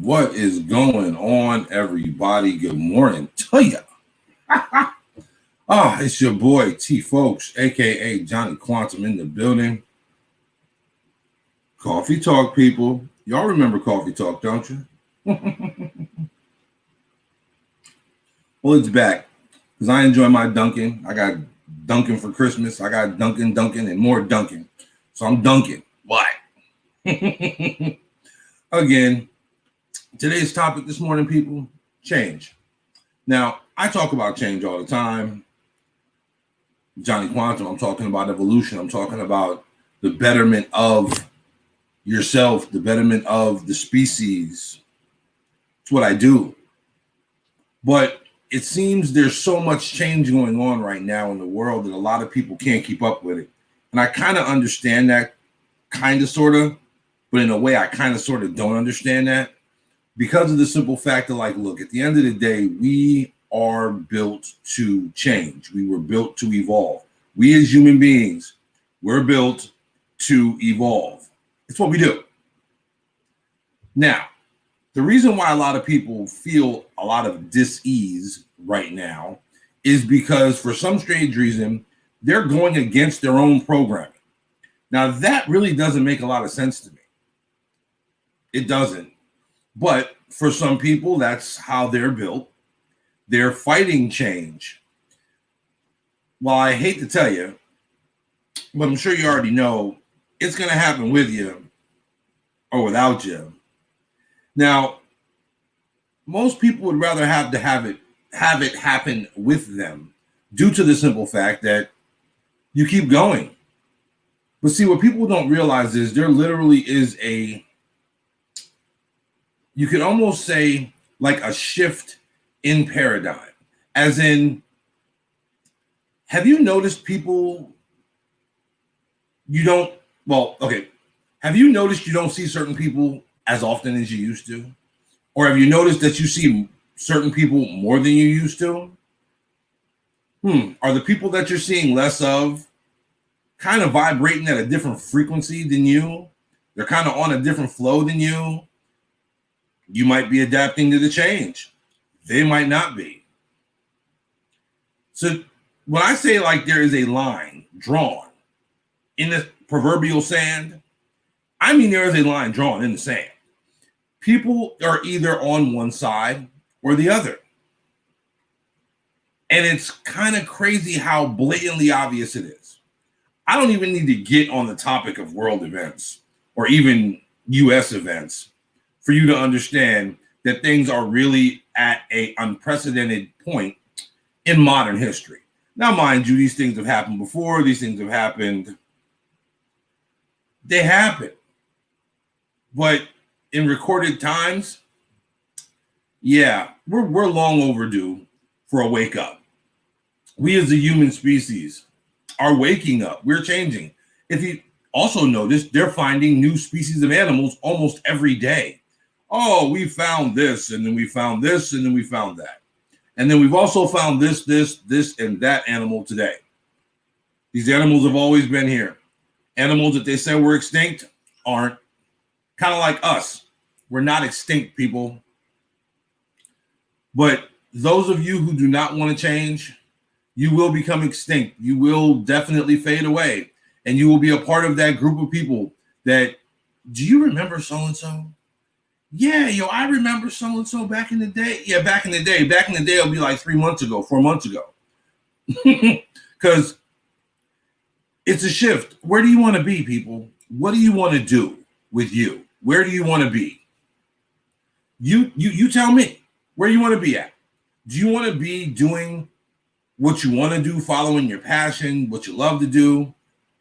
What is going on, everybody? Good morning to ya. It's your boy T Folks, aka Johnny Quantum, in the building. Coffee Talk, people. Y'all remember Coffee Talk, don't you? Well, it's back because I enjoy my dunking. I got Dunkin' for Christmas. I got Dunkin', and more Dunkin'. So I'm dunking. Why? Again, today's topic this morning, people, change. Now, I talk about change all the time. Johnny Quantum, I'm talking about evolution. I'm talking about the betterment of yourself, the betterment of the species. It's what I do. But it seems there's so much change going on right now in the world that a lot of people can't keep up with it. And I kind of understand that, kind of, sort of, but in a way I kind of, sort of don't understand that because of the simple fact that, like, look, at the end of the day, we are built to change. We were built to evolve. We as human beings, we're built to evolve. It's what we do. Now, the reason why a lot of people feel a lot of dis-ease right now is because for some strange reason, they're going against their own programming. Now, that really doesn't make a lot of sense to me. It doesn't. But for some people, that's how they're built. They're fighting change. Well, I hate to tell you, but I'm sure you already know, it's going to happen with you or without you. Now, most people would rather have it happen with them due to the simple fact that you keep going. But see, what people don't realize is there literally is you could almost say like a shift in paradigm. As in, have you noticed people have you noticed you don't see certain people as often as you used to? Or have you noticed that you see certain people more than you used to? Are the people that you're seeing less of kind of vibrating at a different frequency than you? They're kind of on a different flow than you. You might be adapting to the change. They might not be. So when I say like there is a line drawn in the proverbial sand, I mean there is a line drawn in the sand. People are either on one side or the other. And it's kind of crazy how blatantly obvious it is. I don't even need to get on the topic of world events or even US events for you to understand that things are really at an unprecedented point in modern history. Now, mind you, these things have happened before. These things have happened. They happen. But in recorded times, yeah, we're long overdue for a wake up. We as a human species are waking up. We're changing. If you also notice, they're finding new species of animals almost every day. Oh, we found this, and then we found this, and then we found that. And then we've also found this, and that animal today. These animals have always been here. Animals that they said were extinct aren't. Kind of like us. We're not extinct, people. But those of you who do not want to change, you will become extinct. You will definitely fade away. And you will be a part of that group of people that, do you remember so-and-so? Yeah, I remember so-and-so back in the day. Yeah, back in the day. Back in the day, it'll be like 3 months ago, 4 months ago. Because it's a shift. Where do you want to be, people? What do you want to do with you? Where do you want to be? You tell me. Where you want to be at? Do you want to be doing what you want to do, following your passion, what you love to do?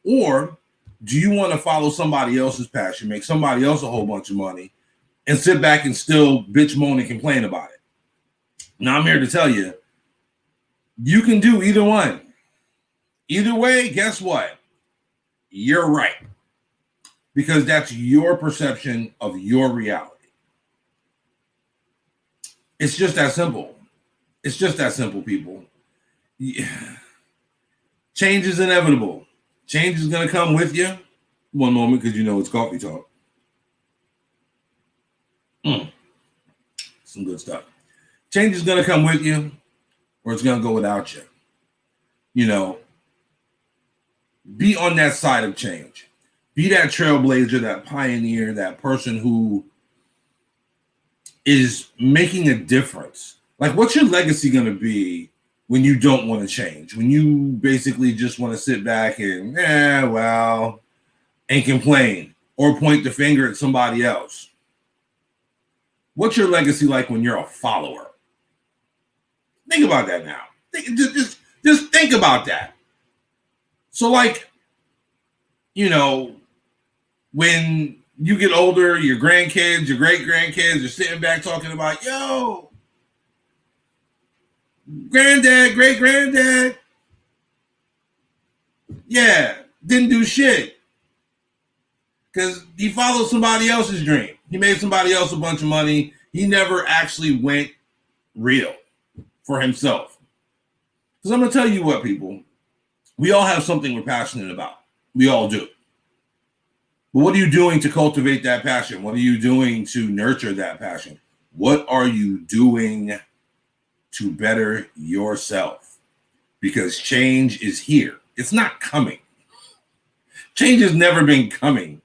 Or do you want to follow somebody else's passion, make somebody else a whole bunch of money, and sit back and still bitch, moan, and complain about it? Now, I'm here to tell you, you can do either one. Either way, guess what? You're right. Because that's your perception of your reality. It's just that simple. It's just that simple, people. Change is inevitable. Change is going to come with you. One moment, because you know it's coffee talk. Some good stuff. Change is going to come with you, or it's going to go without you. You know, be on that side of change. Be that trailblazer, that pioneer, that person who is making a difference. Like, what's your legacy going to be when you don't want to change? When you basically just want to sit back and, and complain or point the finger at somebody else? What's your legacy like when you're a follower? Think about that now. Just think about that. So, like, you know, when you get older, your grandkids, your great-grandkids are sitting back talking about, yo, granddad, great-granddad, yeah, didn't do shit because he followed somebody else's dream. He made somebody else a bunch of money. He never actually went real for himself. Because I'm going to tell you what, people, we all have something we're passionate about. We all do. But what are you doing to cultivate that passion? What are you doing to nurture that passion? What are you doing to better yourself? Because change is here. It's not coming. Change has never been coming.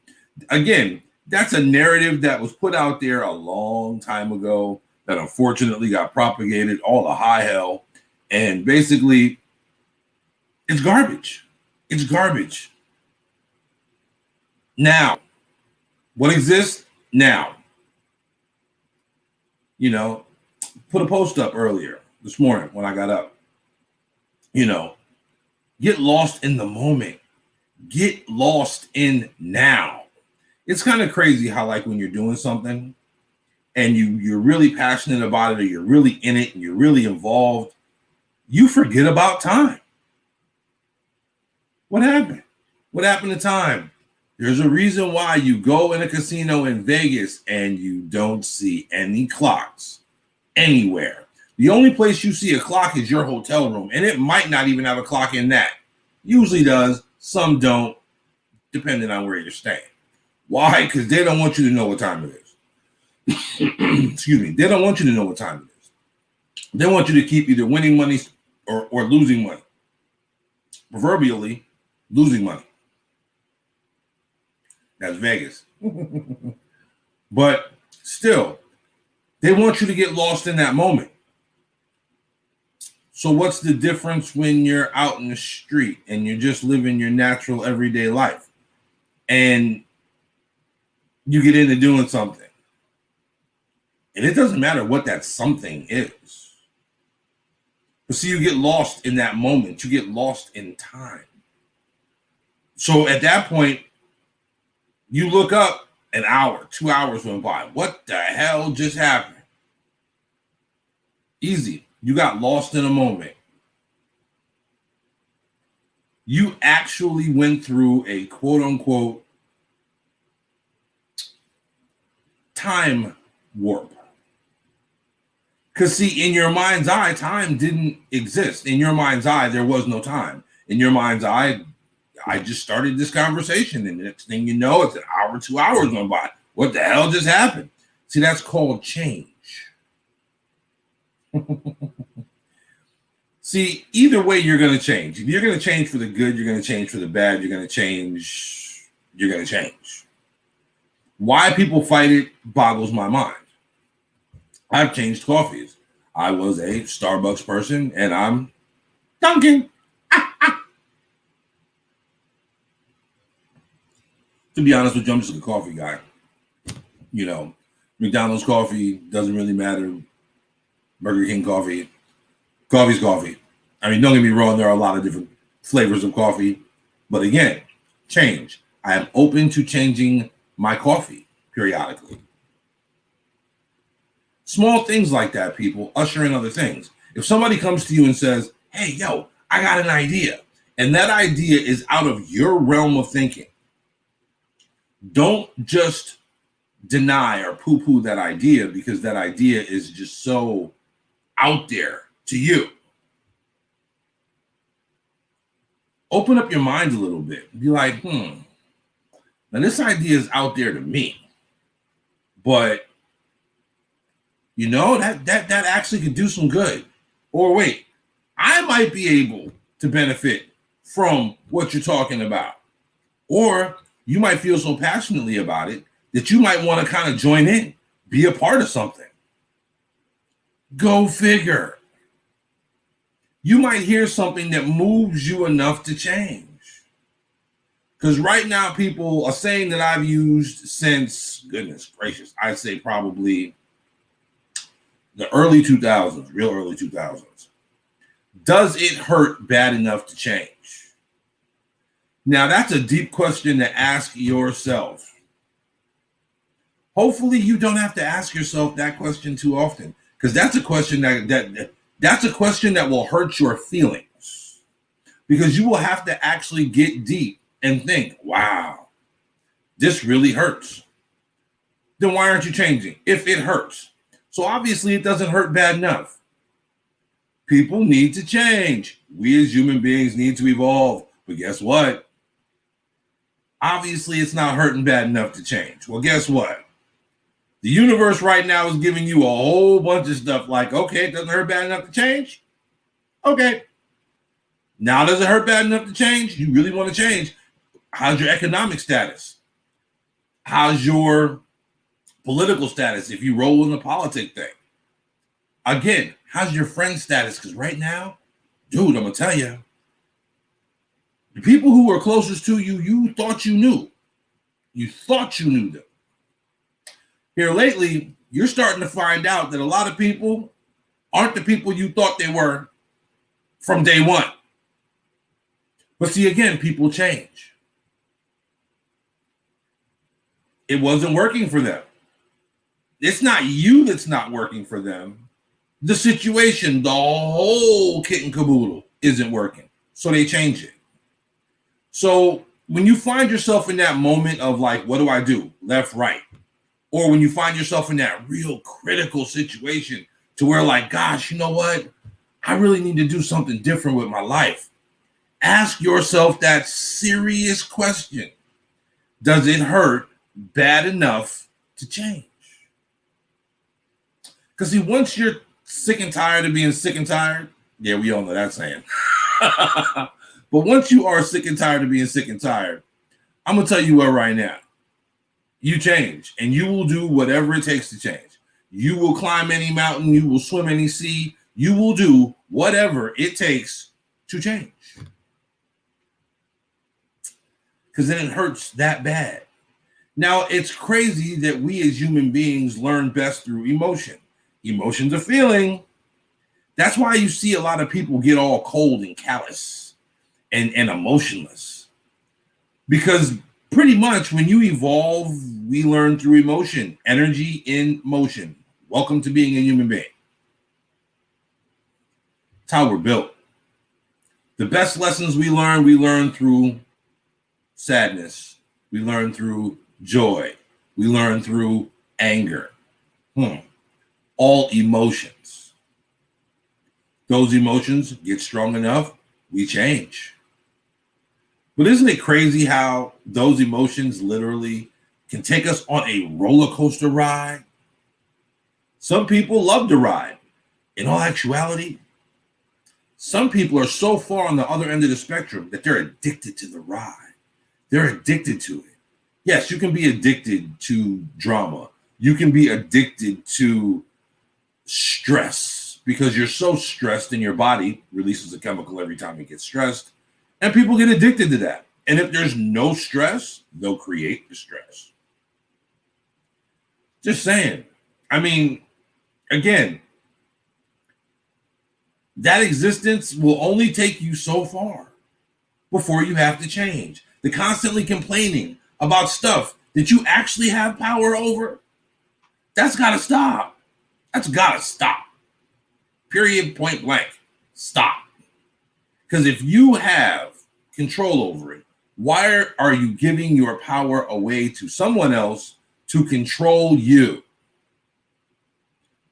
Again, that's a narrative that was put out there a long time ago that unfortunately got propagated all the high hell. And basically, it's garbage. It's garbage. Now, what exists now? You know, put a post up earlier this morning when I got up. You know, get lost in the moment. Get lost in now. It's kind of crazy how, like, when you're doing something and you're really passionate about it, or you're really in it and you're really involved, you forget about time. What happened? What happened to time? There's a reason why you go in a casino in Vegas and you don't see any clocks anywhere. The only place you see a clock is your hotel room, and it might not even have a clock in that. Usually does, some don't, depending on where you're staying. Why? Because they don't want you to know what time it is. Excuse me. They don't want you to know what time it is. They want you to keep either winning money or losing money. Proverbially, losing money. That's Vegas. But still, they want you to get lost in that moment. So what's the difference when you're out in the street and you're just living your natural everyday life and you get into doing something? And it doesn't matter what that something is. But see, you get lost in that moment. You get lost in time. So at that point, you look up, an hour, 2 hours went by. What the hell just happened? Easy. You got lost in a moment. You actually went through a quote unquote time warp. Because see, in your mind's eye, time didn't exist. In your mind's eye, there was no time. In your mind's eye, I just started this conversation, and the next thing you know, it's an hour, 2 hours went by. What the hell just happened? See, that's called change. See, either way, you're going to change. If you're going to change for the good, you're going to change for the bad, you're going to change. Why people fight it boggles my mind. I've changed coffees. I was a Starbucks person, and I'm Dunkin'. To be honest with you, I'm just a coffee guy. You know, McDonald's coffee doesn't really matter. Burger King coffee. Coffee's coffee. I mean, don't get me wrong, there are a lot of different flavors of coffee. But again, change. I am open to changing my coffee periodically. Small things like that, people, usher in other things. If somebody comes to you and says, hey, yo, I got an idea, and that idea is out of your realm of thinking, don't just deny or poo-poo that idea because that idea is just so out there to you. Open up your mind a little bit. Be like, now this idea is out there to me, but You know, that actually could do some good. Or wait, I might be able to benefit from what you're talking about. Or you might feel so passionately about it that you might want to kind of join in, be a part of something. Go figure. You might hear something that moves you enough to change. Because right now, people, a saying that I've used since, goodness gracious, I'd say probably the early 2000s, real early 2000s. Does it hurt bad enough to change? Now, that's a deep question to ask yourself. Hopefully, you don't have to ask yourself that question too often, because that's a question that's a question that will hurt your feelings, because you will have to actually get deep and think, wow, this really hurts. Then why aren't you changing if it hurts? So obviously it doesn't hurt bad enough. People need to change. We as human beings need to evolve. But guess what? Obviously it's not hurting bad enough to change. Well, guess what? The universe right now is giving you a whole bunch of stuff like, okay, it doesn't hurt bad enough to change. Okay. Now does it hurt bad enough to change? You really want to change. How's your economic status? How's your political status if you roll in the politic thing? Again, how's your friend status? Because right now, dude, I'm going to tell you, the people who are closest to you, you thought you knew. You thought you knew them. Here lately, you're starting to find out that a lot of people aren't the people you thought they were from day one. But see, again, people change. It wasn't working for them. It's not you that's not working for them. The situation, the whole kit and caboodle isn't working. So they change it. So when you find yourself in that moment of like, what do I do? Left, right. Or when you find yourself in that real critical situation to where like, gosh, you know what? I really need to do something different with my life. Ask yourself that serious question. Does it hurt bad enough to change? Because see, once you're sick and tired of being sick and tired, yeah, we all know that saying. But once you are sick and tired of being sick and tired, I'm going to tell you what right now. You change, and you will do whatever it takes to change. You will climb any mountain. You will swim any sea. You will do whatever it takes to change. Because then it hurts that bad. Now, it's crazy that we as human beings learn best through emotion. Emotion's a feeling. That's why you see a lot of people get all cold and callous and emotionless. Because pretty much when you evolve, we learn through emotion, energy in motion. Welcome to being a human being. It's how we're built. The best lessons we learn through sadness. We learn through joy. We learn through anger. All emotions. Those emotions get strong enough, we change. But isn't it crazy how those emotions literally can take us on a roller coaster ride? Some people love to ride. In all actuality, some people are so far on the other end of the spectrum that they're addicted to the ride. They're addicted to it. Yes, you can be addicted to drama. You can be addicted to stress because you're so stressed and your body releases a chemical every time it gets stressed. And people get addicted to that. And if there's no stress, they'll create the stress. Just saying. I mean, again, that existence will only take you so far before you have to change. The constantly complaining about stuff that you actually have power over, that's got to stop. That's got to stop. Period, point blank. Stop. Because if you have control over it, why are you giving your power away to someone else to control you?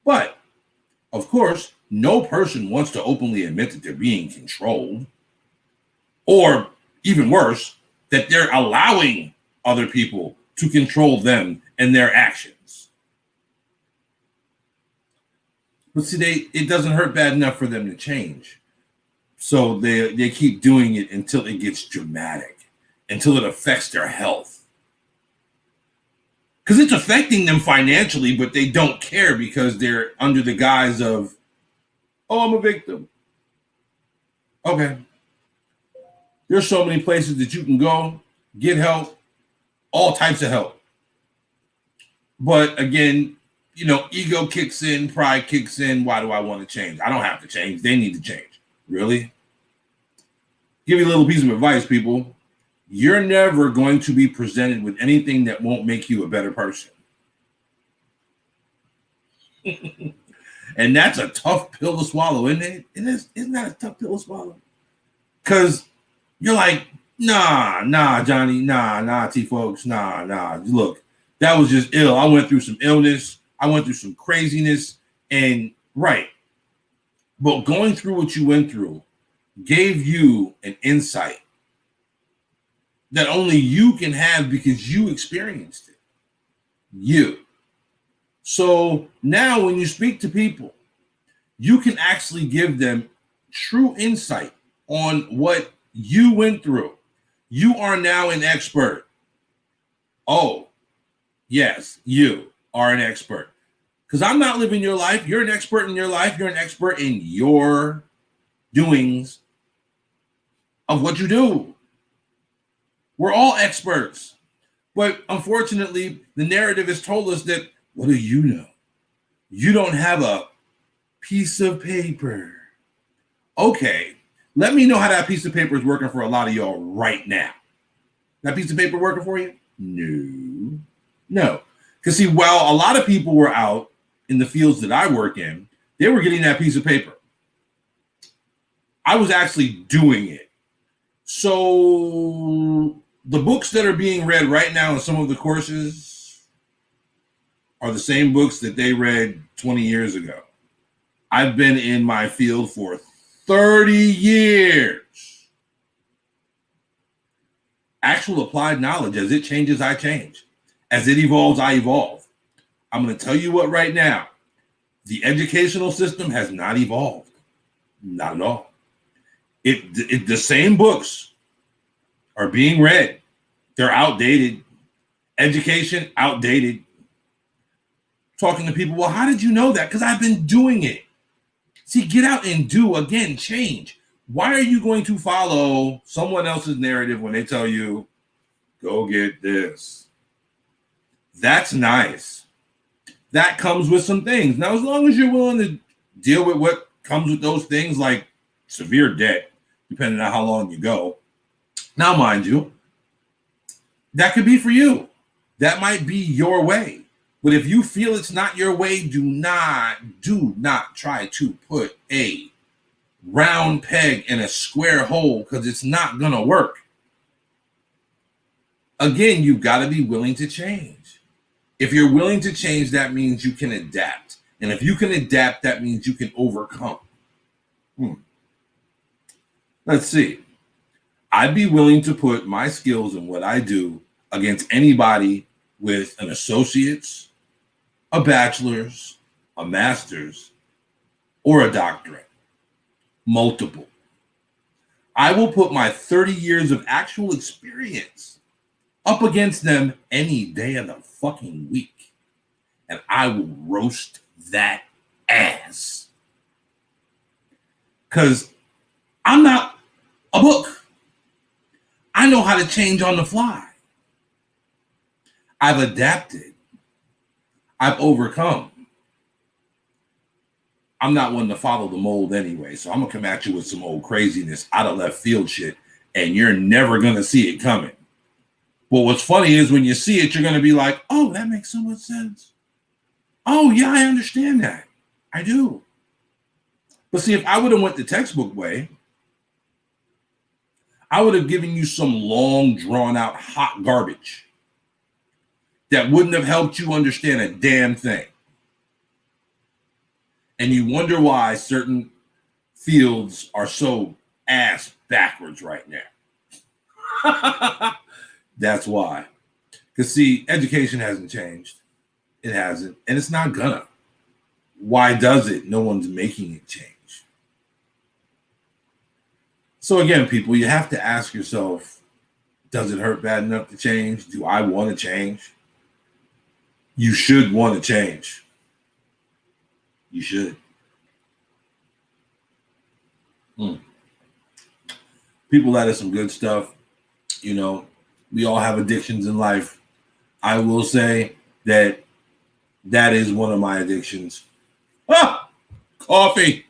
But, of course, no person wants to openly admit that they're being controlled. Or, even worse, that they're allowing other people to control them and their actions. But see, it doesn't hurt bad enough for them to change. So they keep doing it until it gets dramatic, until it affects their health. Because it's affecting them financially, but they don't care because they're under the guise of, oh, I'm a victim. Okay. There's so many places that you can go, get help, all types of help. But again, ego kicks in, pride kicks in. Why do I want to change? I don't have to change. They need to change. Really? Give you a little piece of advice, people. You're never going to be presented with anything that won't make you a better person. And that's a tough pill to swallow, isn't it? Isn't that a tough pill to swallow? Because you're like, nah, Johnny, nah, T-folks, nah. Look, that was just ill. I went through some illness. I went through some craziness. And right. But going through what you went through gave you an insight that only you can have because you experienced it. You. So now when you speak to people, you can actually give them true insight on what you went through. You are now an expert. Oh, yes, you are an expert. Because I'm not living your life. You're an expert in your life. You're an expert in your doings of what you do. We're all experts. But unfortunately, the narrative has told us that, what do you know? You don't have a piece of paper. Okay, let me know how that piece of paper is working for a lot of y'all right now. That piece of paper working for you? No. Because see, while a lot of people were out in the fields that I work in, they were getting that piece of paper. I was actually doing it. So the books that are being read right now in some of the courses are the same books that they read 20 years ago. I've been in my field for 30 years. Actual applied knowledge, as it changes, I change. As it evolves, I evolve. I'm going to tell you what right now. The educational system has not evolved. Not at all. The same books are being read. They're outdated. Education, outdated. Talking to people, well, how did you know that? Because I've been doing it. See, get out and do, again, change. Why are you going to follow someone else's narrative when they tell you, go get this? That's nice. That comes with some things. Now, as long as you're willing to deal with what comes with those things, like severe debt, depending on how long you go. Now, mind you, that could be for you. That might be your way. But if you feel it's not your way, do not try to put a round peg in a square hole, because it's not going to work. Again, you've got to be willing to change. If you're willing to change, that means you can adapt. And if you can adapt, that means you can overcome. Let's see. I'd be willing to put my skills and what I do against anybody with an associate's, a bachelor's, a master's, or a doctorate. Multiple. I will put my 30 years of actual experience up against them any day of the fucking week. And I will roast that ass. Because I'm not a book. I know how to change on the fly. I've adapted. I've overcome. I'm not one to follow the mold anyway, so I'm going to come at you with some old craziness out of left field shit, and you're never going to see it coming. But what's funny is when you see it, you're going to be like, oh, that makes so much sense. Oh, yeah, I understand that. I do. But see, if I would have went the textbook way, I would have given you some long, drawn-out, hot garbage that wouldn't have helped you understand a damn thing. And you wonder why certain fields are so ass backwards right now. That's why. Because, see, education hasn't changed. It hasn't. And it's not gonna. why does it? No one's making it change. So again, people, you have to ask yourself, does it hurt bad enough to change? Do I want to change? You should want to change. You should. People, that is some good stuff. You know, we all have addictions in life. I will say that is one of my addictions. Coffee.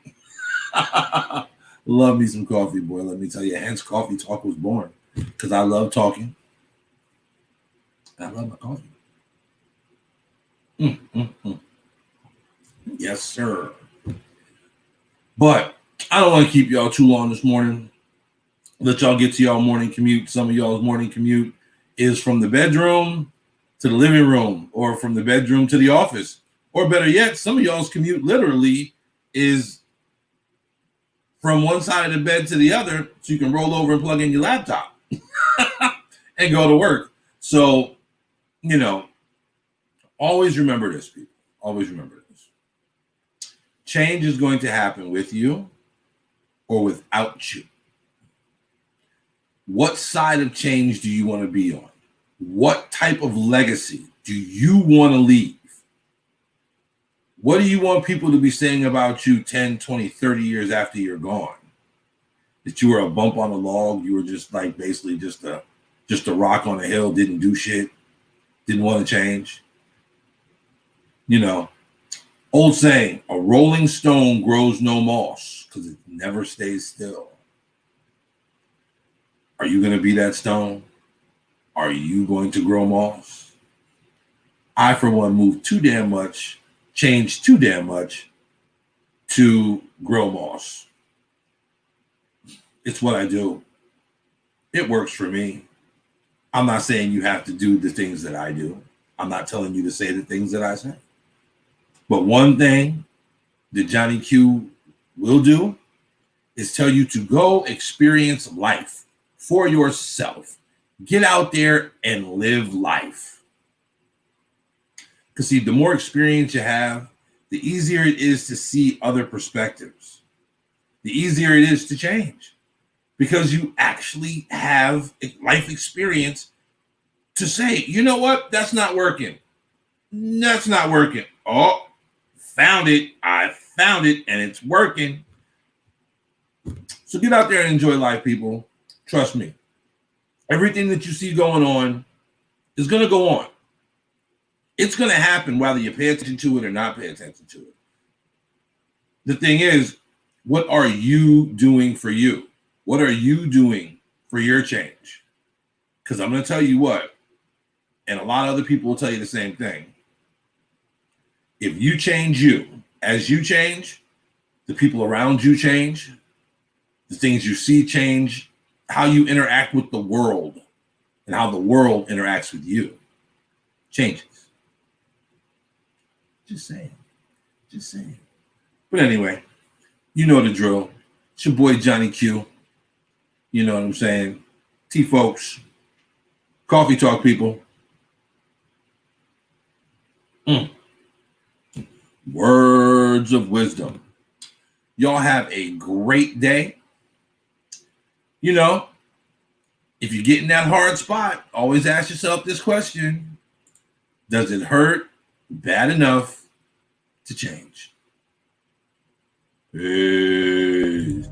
Love me some coffee, boy. Let me tell you. Hence, Coffee Talk was born because I love talking. I love my coffee. Yes, sir. But I don't want to keep y'all too long this morning. Let y'all get to y'all morning commute. Some of y'all's morning commute is from the bedroom to the living room, or from the bedroom to the office. Or better yet, some of y'all's commute literally is from one side of the bed to the other, so you can roll over and plug in your laptop and go to work. So, you know, always remember this, people. Always remember this. Change is going to happen with you or without you. What side of change do you want to be on? What type of legacy do you want to leave? What do you want people to be saying about you 10, 20, 30 years after you're gone? That you were a bump on a log, you were just like basically just a rock on a hill, didn't do shit, didn't want to change. You know, old saying, a rolling stone grows no moss because it never stays still. Are you going to be that stone? Are you going to grow moss? I, for one, move too damn much, change too damn much to grow moss. It's what I do. It works for me. I'm not saying you have to do the things that I do. I'm not telling you to say the things that I say. But one thing that Johnny Q will do is tell you to go experience life for yourself. Get out there and live life. Because see, the more experience you have, the easier it is to see other perspectives. The easier it is to change. Because you actually have life experience to say, you know what, that's not working. That's not working. Oh, found it. I found it and it's working. So get out there and enjoy life, people. Trust me. Everything that you see going on is going to go on. It's going to happen whether you pay attention to it or not pay attention to it. The thing is, what are you doing for you? What are you doing for your change? Because I'm going to tell you what, and a lot of other people will tell you the same thing. If you change you, as you change, the people around you change, the things you see change, how you interact with the world and how the world interacts with you changes. Just saying. Just saying. But anyway, you know the drill. It's your boy Johnny Q. You know what I'm saying? T-folks. Coffee Talk, people. Words of wisdom. Y'all have a great day. You know, if you get in that hard spot, always ask yourself this question. Does it hurt bad enough to change? Peace.